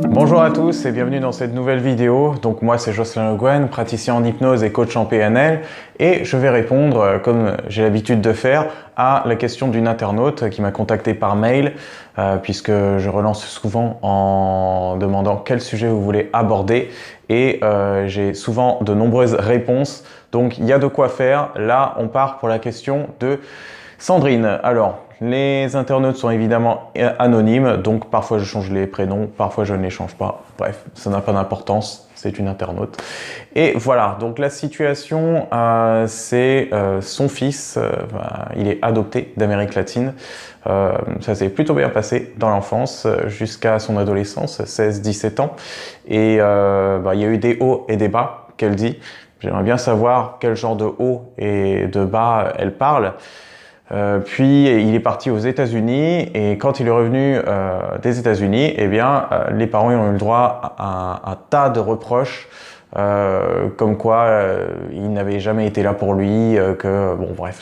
Bonjour à tous et bienvenue dans cette nouvelle vidéo. Donc moi c'est Jocelyn Le Guen, praticien en hypnose et coach en PNL, et je vais répondre, comme j'ai l'habitude de faire, à la question d'une internaute qui m'a contacté par mail, puisque je relance souvent en demandant quel sujet vous voulez aborder, et j'ai souvent de nombreuses réponses, donc il y a de quoi faire. Là on part pour la question de Sandrine. Alors, les internautes sont évidemment anonymes, donc parfois je change les prénoms, parfois je ne les change pas. Bref, ça n'a pas d'importance, c'est une internaute. Et voilà, donc la situation, c'est son fils, il est adopté d'Amérique latine. Ça s'est plutôt bien passé dans l'enfance, jusqu'à son adolescence, 16-17 ans. Et il y a eu des hauts et des bas, qu'elle dit. J'aimerais bien savoir quel genre de hauts et de bas elle parle. Puis il est parti aux États-Unis, et quand il est revenu des États-Unis, eh bien les parents ont eu le droit à un tas de reproches, comme quoi il n'avait jamais été là pour lui, que bon bref,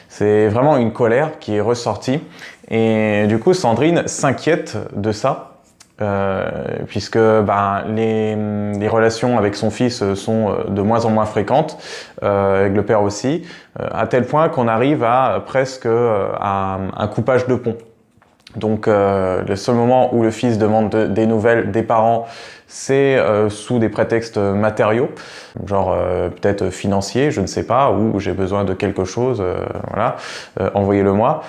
c'est vraiment une colère qui est ressortie, et du coup Sandrine s'inquiète de ça. Puisque les relations avec son fils sont de moins en moins fréquentes, avec le père aussi, à tel point qu'on arrive à presque à un coupage de pont. Donc le seul moment où le fils demande des nouvelles des parents, c'est sous des prétextes matériaux, genre peut-être financiers, je ne sais pas, ou j'ai besoin de quelque chose, voilà, envoyez-le moi.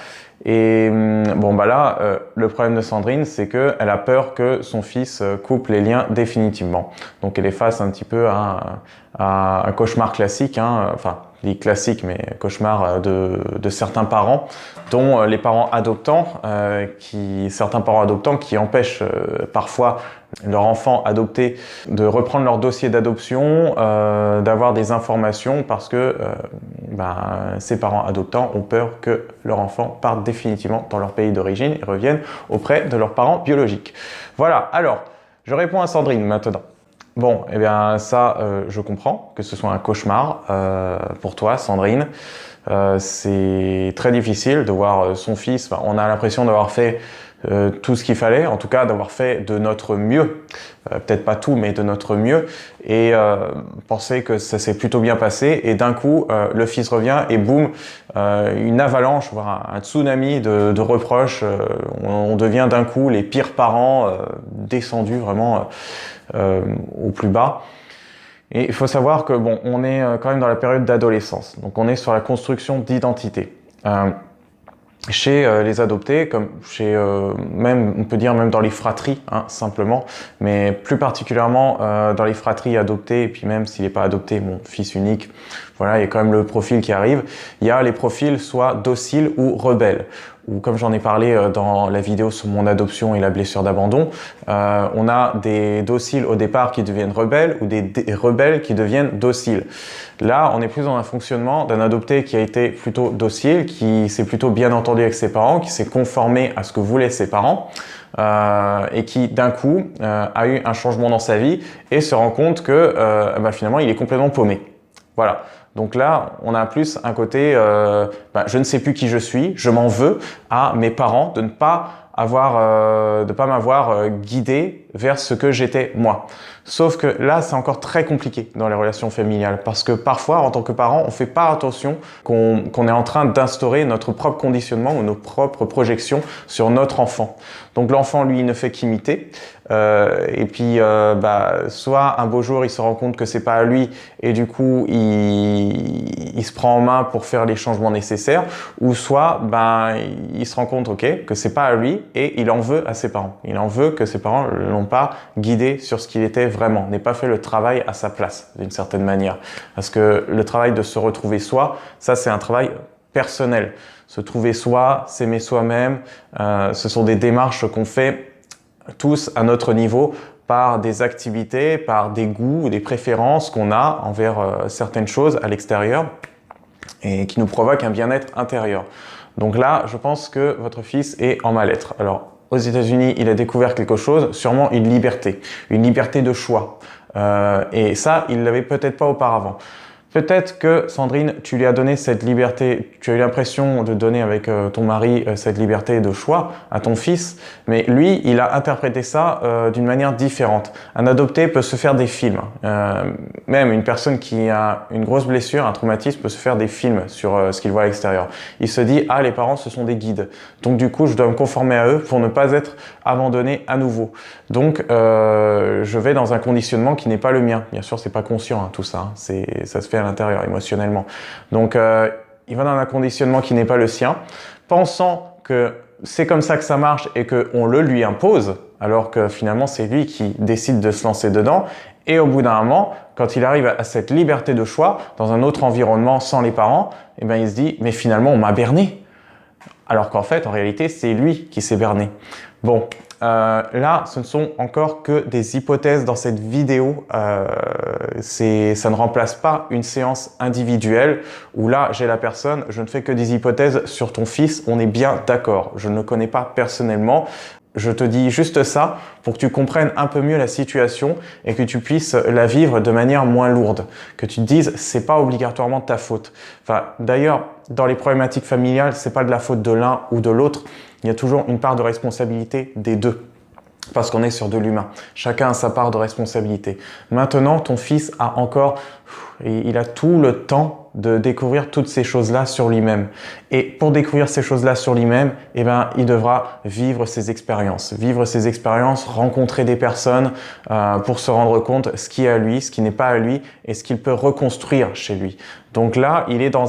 Et bon là, le problème de Sandrine, c'est qu'elle a peur que son fils coupe les liens définitivement. Donc elle est face un petit peu à un cauchemar classique, enfin, je dis classique, mais cauchemar de certains parents, dont les parents adoptants, certains parents adoptants qui empêchent parfois leur enfant adopté de reprendre leur dossier d'adoption, d'avoir des informations, parce que ces parents adoptants ont peur que leur enfant parte définitivement dans leur pays d'origine et revienne auprès de leurs parents biologiques. Voilà, alors, je réponds à Sandrine maintenant. Bon, eh bien ça, je comprends que ce soit un cauchemar pour toi, Sandrine. C'est très difficile de voir son fils, on a l'impression d'avoir fait tout ce qu'il fallait, en tout cas d'avoir fait de notre mieux, peut-être pas tout, mais de notre mieux, et penser que ça s'est plutôt bien passé, et d'un coup, le fils revient, et boum, une avalanche, voire un tsunami de reproches, on devient d'un coup les pires parents, descendus vraiment au plus bas. Et il faut savoir que bon, on est quand même dans la période d'adolescence, donc on est sur la construction d'identité. Chez les adoptés, comme chez même, on peut dire même dans les fratries, simplement, mais plus particulièrement dans les fratries adoptées, et puis même s'il n'est pas adopté, mon fils unique, voilà, il y a quand même le profil qui arrive. Il y a les profils soit dociles ou rebelles, ou comme j'en ai parlé dans la vidéo sur mon adoption et la blessure d'abandon, on a des dociles au départ qui deviennent rebelles, ou des rebelles qui deviennent dociles. Là, on est plus dans un fonctionnement d'un adopté qui a été plutôt docile, qui s'est plutôt bien entendu avec ses parents, qui s'est conformé à ce que voulaient ses parents, et qui d'un coup a eu un changement dans sa vie et se rend compte que finalement il est complètement paumé. Voilà. Donc là, on a plus un côté je ne sais plus qui je suis, je m'en veux à mes parents de ne pas m'avoir guidé vers ce que j'étais moi. Sauf que là, c'est encore très compliqué dans les relations familiales, parce que parfois, en tant que parent, on fait pas attention qu'on est en train d'instaurer notre propre conditionnement ou nos propres projections sur notre enfant. Donc l'enfant, lui, ne fait qu'imiter. Et puis, soit un beau jour, il se rend compte que c'est pas à lui, et du coup, il se prend en main pour faire les changements nécessaires, ou soit, il se rend compte, que c'est pas à lui, et il en veut à ses parents. Il en veut que ses parents ne l'ont pas guidé sur ce qu'il était vraiment, n'ait pas fait le travail à sa place, d'une certaine manière. Parce que le travail de se retrouver soi, ça, c'est un travail personnel. Se trouver soi, s'aimer soi-même, ce sont des démarches qu'on fait tous à notre niveau, par des activités, par des goûts, des préférences qu'on a envers certaines choses à l'extérieur, et qui nous provoquent un bien-être intérieur. Donc là, je pense que votre fils est en mal-être. Alors, aux États-Unis, il a découvert quelque chose, sûrement une liberté de choix. Et ça, il l'avait peut-être pas auparavant. Peut-être que Sandrine, tu lui as donné cette liberté, tu as eu l'impression de donner avec ton mari cette liberté de choix à ton fils, mais lui, il a interprété ça d'une manière différente. Un adopté peut se faire des films. Même une personne qui a une grosse blessure, un traumatisme, peut se faire des films sur ce qu'il voit à l'extérieur. Il se dit, ah, les parents, ce sont des guides. Donc du coup, je dois me conformer à eux pour ne pas être abandonné à nouveau. Donc, je vais dans un conditionnement qui n'est pas le mien. Bien sûr, c'est pas conscient, hein, tout ça. Hein. Ça se fait à l'intérieur, émotionnellement. Donc, il va dans un conditionnement qui n'est pas le sien, pensant que c'est comme ça que ça marche et qu'on le lui impose, alors que finalement, c'est lui qui décide de se lancer dedans. Et au bout d'un moment, quand il arrive à cette liberté de choix, dans un autre environnement sans les parents, eh ben, il se dit, mais finalement, on m'a berné. Alors qu'en fait, en réalité, c'est lui qui s'est berné. Bon, là, ce ne sont encore que des hypothèses dans cette vidéo. Ça ne remplace pas une séance individuelle où là, j'ai la personne, je ne fais que des hypothèses sur ton fils, on est bien d'accord. Je ne le connais pas personnellement. Je te dis juste ça pour que tu comprennes un peu mieux la situation et que tu puisses la vivre de manière moins lourde. Que tu te dises, c'est pas obligatoirement de ta faute. Enfin, d'ailleurs, dans les problématiques familiales, c'est pas de la faute de l'un ou de l'autre. Il y a toujours une part de responsabilité des deux. Parce qu'on est sur de l'humain. Chacun a sa part de responsabilité. Maintenant, ton fils a encore, il a tout le temps de découvrir toutes ces choses-là sur lui-même. Et pour découvrir ces choses-là sur lui-même, eh ben, il devra vivre ses expériences. Vivre ses expériences, rencontrer des personnes pour se rendre compte ce qui est à lui, ce qui n'est pas à lui et ce qu'il peut reconstruire chez lui. Donc là, il est dans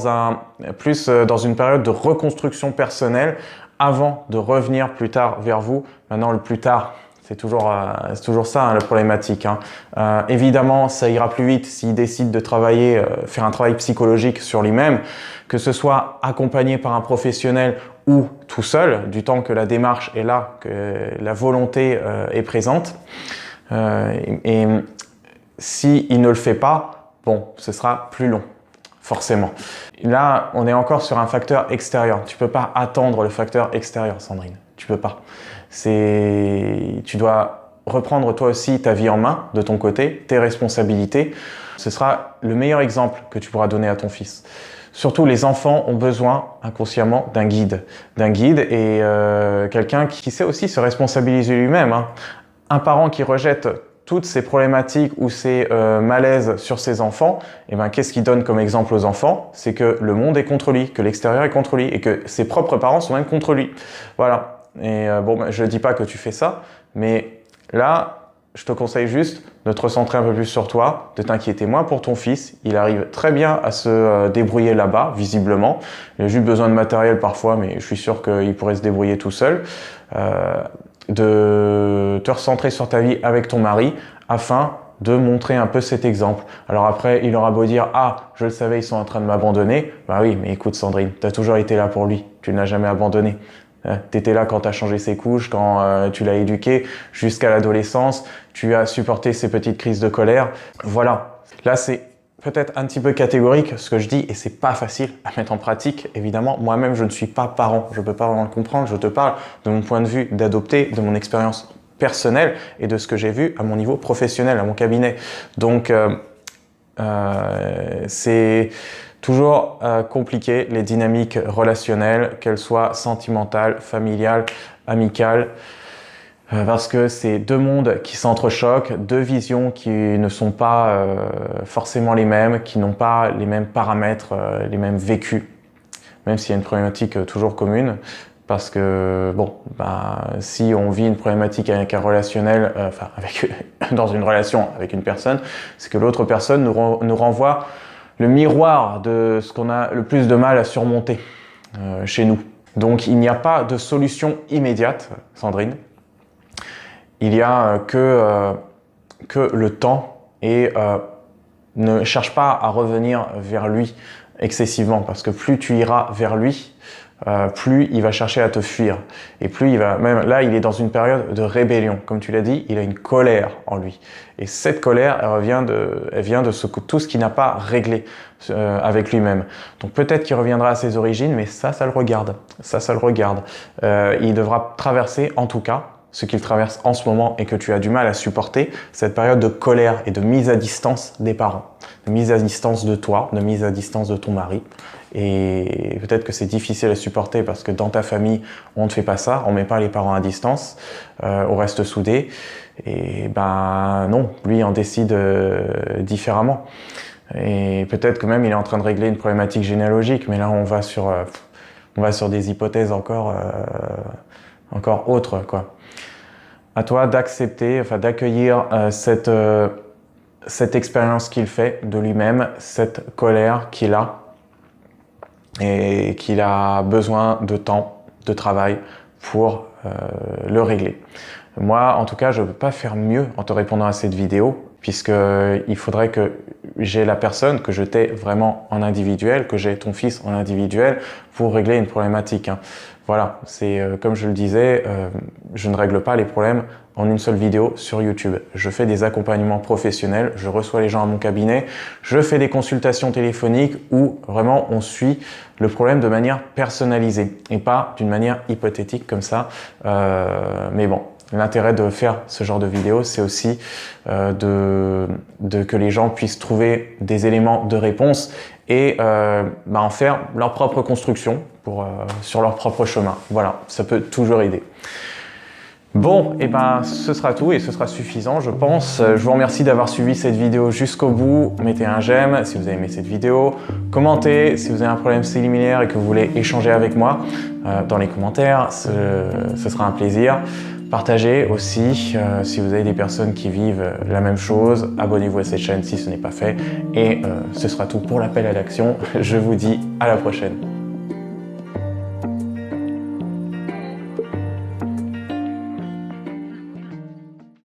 dans une période de reconstruction personnelle avant de revenir plus tard vers vous. Maintenant, le plus tard, c'est toujours ça, hein, la problématique. Hein. Évidemment, ça ira plus vite s'il décide de travailler, faire un travail psychologique sur lui-même, que ce soit accompagné par un professionnel ou tout seul, du temps que la démarche est là, que la volonté est présente. Et s'il ne le fait pas, bon, ce sera plus long. Forcément. Là, on est encore sur un facteur extérieur. Tu peux pas attendre le facteur extérieur, Sandrine. Tu peux pas. Tu dois reprendre toi aussi ta vie en main, de ton côté, tes responsabilités. Ce sera le meilleur exemple que tu pourras donner à ton fils. Surtout, les enfants ont besoin inconsciemment d'un guide. D'un guide et quelqu'un qui sait aussi se responsabiliser lui-même. Hein. Un parent qui rejette toutes ces problématiques ou ces malaises sur ses enfants, eh ben, qu'est-ce qu'il donne comme exemple aux enfants? C'est que le monde est contre lui, que l'extérieur est contre lui et que ses propres parents sont même contre lui. Voilà. Et bon, ben, je ne dis pas que tu fais ça, mais là, je te conseille juste de te recentrer un peu plus sur toi, de t'inquiéter moins pour ton fils. Il arrive très bien à se débrouiller là-bas, visiblement. Il a juste besoin de matériel parfois, mais je suis sûr qu'il pourrait se débrouiller tout seul. De te recentrer sur ta vie avec ton mari afin de montrer un peu cet exemple. Alors après, il aura beau dire « Ah, je le savais, ils sont en train de m'abandonner. » Bah oui, mais écoute Sandrine, tu as toujours été là pour lui. Tu ne l'as jamais abandonné. Tu étais là quand tu as changé ses couches, quand tu l'as éduqué jusqu'à l'adolescence. Tu as supporté ses petites crises de colère. Voilà. Là, c'est peut-être un petit peu catégorique ce que je dis et c'est pas facile à mettre en pratique. Évidemment, moi-même, je ne suis pas parent. Je peux pas vraiment le comprendre. Je te parle de mon point de vue d'adopter, de mon expérience personnelle et de ce que j'ai vu à mon niveau professionnel, à mon cabinet. Donc, c'est toujours compliqué, les dynamiques relationnelles, qu'elles soient sentimentales, familiales, amicales, parce que c'est deux mondes qui s'entrechoquent, deux visions qui ne sont pas forcément les mêmes, qui n'ont pas les mêmes paramètres, les mêmes vécus, même s'il y a une problématique toujours commune. Parce que, bon, si on vit une problématique avec un relationnel, dans une relation avec une personne, c'est que l'autre personne nous renvoie le miroir de ce qu'on a le plus de mal à surmonter chez nous. Donc, il n'y a pas de solution immédiate, Sandrine. Il y a que le temps et ne cherche pas à revenir vers lui excessivement parce que plus tu iras vers lui, plus il va chercher à te fuir et plus il va, même là il est dans une période de rébellion, comme tu l'as dit, il a une colère en lui et cette colère elle vient de tout ce qu'il n'a pas réglé avec lui-même. Donc peut-être qu'il reviendra à ses origines, mais ça le regarde, il devra traverser en tout cas ce qu'ils traversent en ce moment et que tu as du mal à supporter, cette période de colère et de mise à distance des parents, de mise à distance de toi, de mise à distance de ton mari. Et peut-être que c'est difficile à supporter parce que dans ta famille, on ne fait pas ça, on ne met pas les parents à distance, on reste soudés. Et ben non, lui en décide différemment. Et peut-être que même il est en train de régler une problématique généalogique, mais là on va sur des hypothèses encore autres, quoi. À toi d'accepter, enfin d'accueillir cette expérience qu'il fait de lui-même, cette colère qu'il a, et qu'il a besoin de temps, de travail pour le régler. Moi, en tout cas, je ne peux pas faire mieux en te répondant à cette vidéo, puisqu'il faudrait que j'ai la personne, que je t'ai vraiment en individuel, que j'ai ton fils en individuel pour régler une problématique. Voilà, c'est comme je le disais, je ne règle pas les problèmes en une seule vidéo sur YouTube. Je fais des accompagnements professionnels, je reçois les gens à mon cabinet, je fais des consultations téléphoniques où vraiment on suit le problème de manière personnalisée et pas d'une manière hypothétique comme ça. Mais bon, l'intérêt de faire ce genre de vidéo, c'est aussi que les gens puissent trouver des éléments de réponse et en faire leur propre construction sur leur propre chemin. Voilà, ça peut toujours aider. Bon, et ben ce sera tout et ce sera suffisant, je pense. Je vous remercie d'avoir suivi cette vidéo jusqu'au bout. Mettez un j'aime si vous avez aimé cette vidéo. Commentez si vous avez un problème similaire et que vous voulez échanger avec moi dans les commentaires. Ce sera un plaisir. Partagez aussi si vous avez des personnes qui vivent la même chose. Abonnez-vous à cette chaîne si ce n'est pas fait. Et ce sera tout pour l'appel à l'action. Je vous dis à la prochaine.